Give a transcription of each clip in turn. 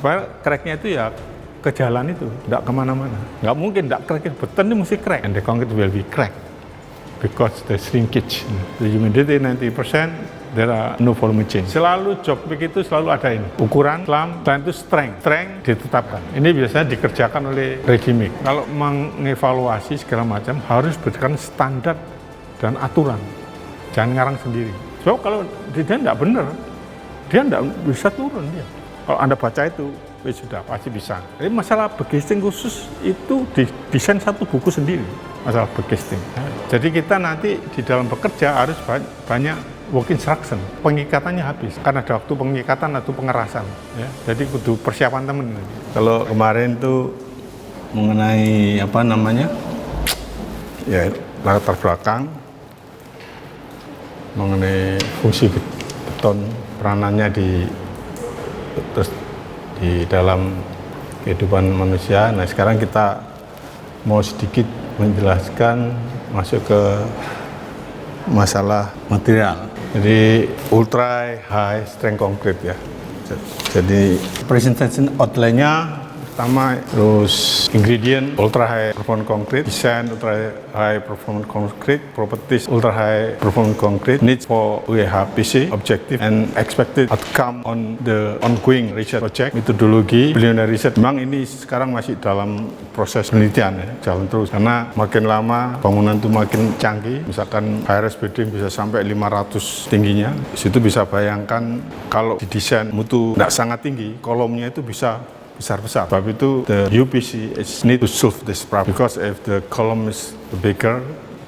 supaya cracknya itu ya ke jalan itu, tidak kemana-mana. Nggak mungkin tidak crack, beton ini mesti crack, and the concrete will be cracked because the shrinkage, the humidity 90%, there are no volume change. Selalu job pick itu selalu ada ini, ukuran, selain itu strength ditetapkan. Ini biasanya dikerjakan oleh ready-mix. Kalau mengevaluasi segala macam harus berdasarkan standar dan aturan, jangan ngarang sendiri. Sebab kalau dia tidak benar, dia tidak bisa turun dia. Kalau Anda baca itu, sudah pasti bisa. Jadi masalah backcasting khusus itu didesain satu buku sendiri, masalah backcasting. Jadi kita nanti di dalam bekerja harus banyak work instruction, pengikatannya habis. Karena ada waktu pengikatan atau pengerasan. Ya. Jadi kudu persiapan temen. Kalau kemarin tuh mengenai apa namanya, ya latar belakang, mengenai fungsi beton, peranannya di dalam kehidupan manusia. Nah sekarang kita mau sedikit menjelaskan masuk ke masalah material. Jadi ultra high strength concrete ya. Jadi presentation outline-nya pertama, terus ingredient ultra high performance concrete, design ultra high performance concrete, properties ultra high performance concrete, needs for UEHPC, objective and expected outcome on the ongoing research project, metodologi, preliminary research. Memang ini sekarang masih dalam proses penelitian ya, jalan terus karena makin lama bangunan itu makin canggih. Misalkan high-rise building bisa sampai 500 tingginya. Di situ bisa bayangkan kalau didesain mutu tidak sangat tinggi, kolomnya itu bisa besar-besar. Sebab itu the UPC is need to solve this problem because if the column is bigger,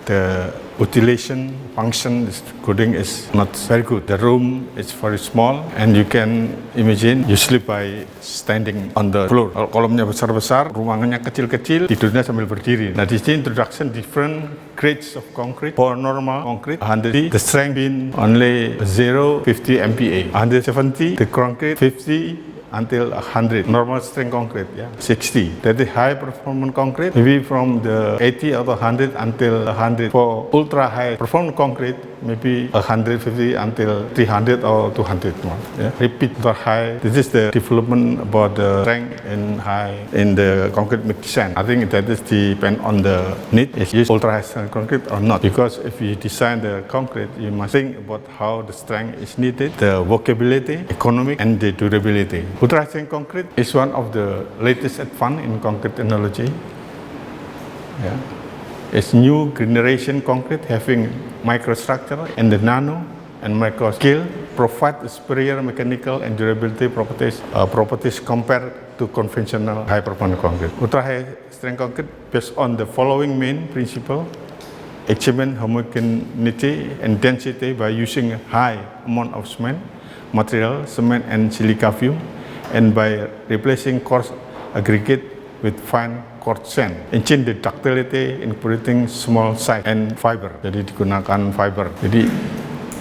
the utilization function coding is not very good. The room is very small and you can imagine you sleep by standing on the floor. Kalau kolomnya besar-besar, ruangannya kecil-kecil, tidurnya sambil berdiri. Nah di sini introduction different grades of concrete. For normal concrete, 100, the strength been only 0, 50 MPa. 170, the concrete 50 until 100. Normal strength concrete, yeah, 60. That is high performance concrete, maybe from the 80 or 100 until 100. For ultra high performance concrete, maybe 150 until 300 or 200 more. Yeah. Repeat the high. This is the development about the strength and high in the concrete mix design. I think that is depend on the need. Is use ultra high strength concrete or not? Because if you design the concrete, you must think about how the strength is needed, the workability, economic, and the durability. Ultra high strength concrete is one of the latest advance in concrete technology. Yeah. It's new generation concrete having microstructure and the nano and micro scale provide superior mechanical and durability properties compared to conventional high performance concrete. Ultra high strength concrete based on the following main principle: achievement homogeneity and density by using a high amount of cement material, cement and silica fume, and by replacing coarse aggregate with fine coarse sand. Engine the ductility incorporating small size and fiber. Jadi digunakan fiber. Jadi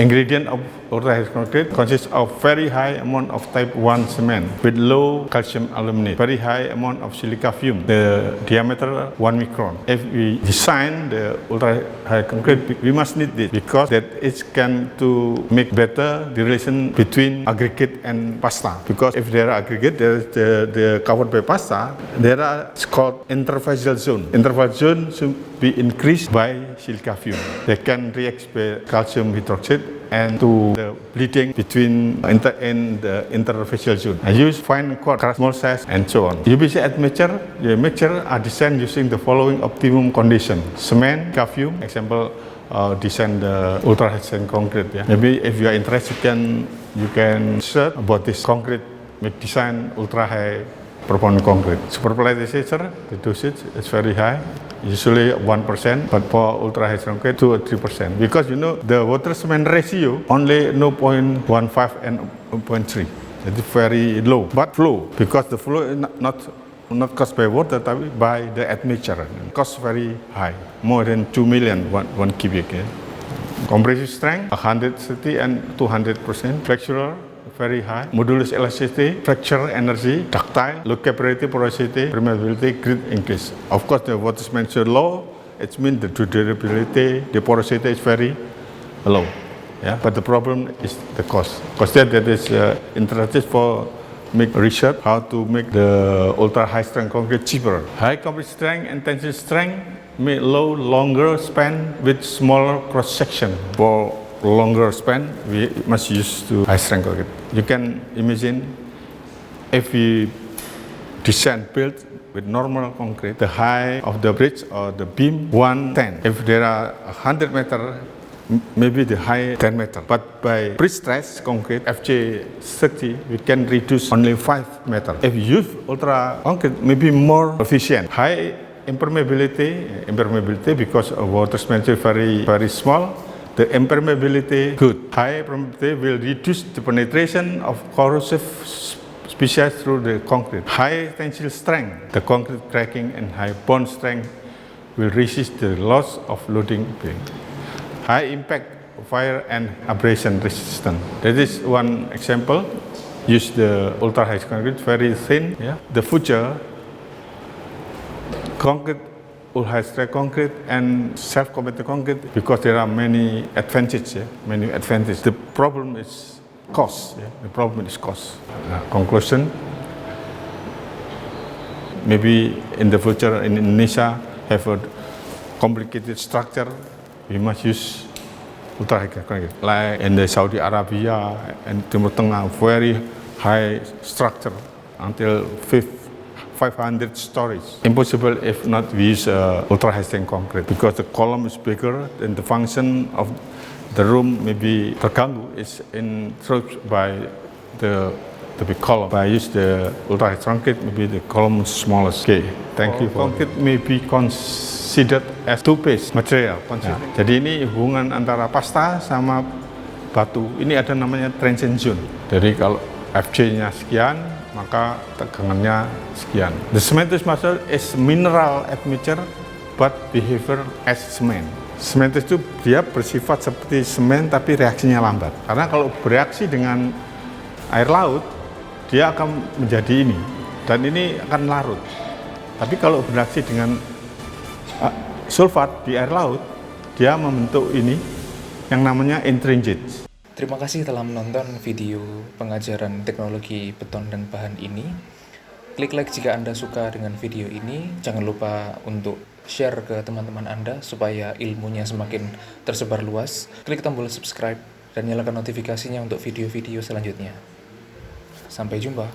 ingredient of ultra high concrete consists of very high amount of type 1 cement with low calcium aluminate, very high amount of silica fume, the diameter 1 micron. If we design the ultra high concrete, we must need this because that it can to make better the relation between aggregate and pasta. Because if there are aggregate, there is the covered by pasta, there are it's called interfacial zone. Interfacial zone should be increased by silica fume. They can react with calcium hydroxide and to the bleeding between in the interfacial zone. I use fine quartz, small size, and so on. UPC admixture, the mixture are designed using the following optimum condition: cement, fume, example, design the ultra high strength concrete. Yeah. Maybe if you are interested, you can search about this concrete design ultra high performance concrete. Superplitization, the dosage is very high. Usually 1%, but for ultra high strength concrete 2 or 3%. Because you know the water cement ratio only 0.15 and 0.3. It is very low, but flow because the flow is not caused by water, but by the admixture. Cost very high, more than 2 million 1 cubic. Yeah. Compressive strength 130 and 200%. Flexural very high, modulus elasticity, fracture energy, ductile, low capillary porosity, permeability, grit increase. Of course, the water cement is low. It means the durability, the porosity is very low. Yeah, but the problem is the cost. Cost that is interested for make research how to make the ultra high strength concrete cheaper. High concrete strength and tensile strength may allow longer span with smaller cross section. For longer span, we must use to high strength concrete. You can imagine if we design build with normal concrete, the height of the bridge or the beam 110. If there are 100 meter, maybe the height 10 meter. But by pre-stressed concrete FJ30, we can reduce only 5 meter. If you use ultra concrete, maybe more efficient. High impermeability because of water management very small. The impermeability good. High impermeability will reduce the penetration of corrosive species through the concrete. High tensile strength, the concrete cracking and high bond strength will resist the loss of loading beam. High impact fire and abrasion resistance. That is one example. Use the ultra high concrete, very thin. Yeah. The future concrete, ultra high strength concrete and self-compacted concrete, because there are many advantages. Yeah? Many advantages. The problem is cost. Yeah? The problem is cost. Conclusion, maybe in the future in Indonesia have a complicated structure, we must use ultra high concrete. Like in the Saudi Arabia and Timur Tengah, very high structure until 500 stories. Impossible if not we use ultra high strength concrete, because the column is bigger and the function of the room may be terganggu is interrupted by the big column. By use the ultra high concrete, maybe the column is smallest. Okay, thank you. Concrete may be considered as two-phase material. Nah, jadi ini hubungan antara pasta sama batu. Ini ada namanya transient zone. Jadi kalau Fj-nya sekian, maka tegangannya sekian. The cementitious material is mineral admixture but behavior as cement. Cementitious itu dia bersifat seperti semen tapi reaksinya lambat. Karena kalau bereaksi dengan air laut, dia akan menjadi ini. Dan ini akan larut. Tapi kalau bereaksi dengan sulfat di air laut, dia membentuk ini yang namanya intrinsit. Terima kasih telah menonton video pengajaran teknologi beton dan bahan ini. Klik like jika Anda suka dengan video ini. Jangan lupa untuk share ke teman-teman Anda supaya ilmunya semakin tersebar luas. Klik tombol subscribe dan nyalakan notifikasinya untuk video-video selanjutnya. Sampai jumpa.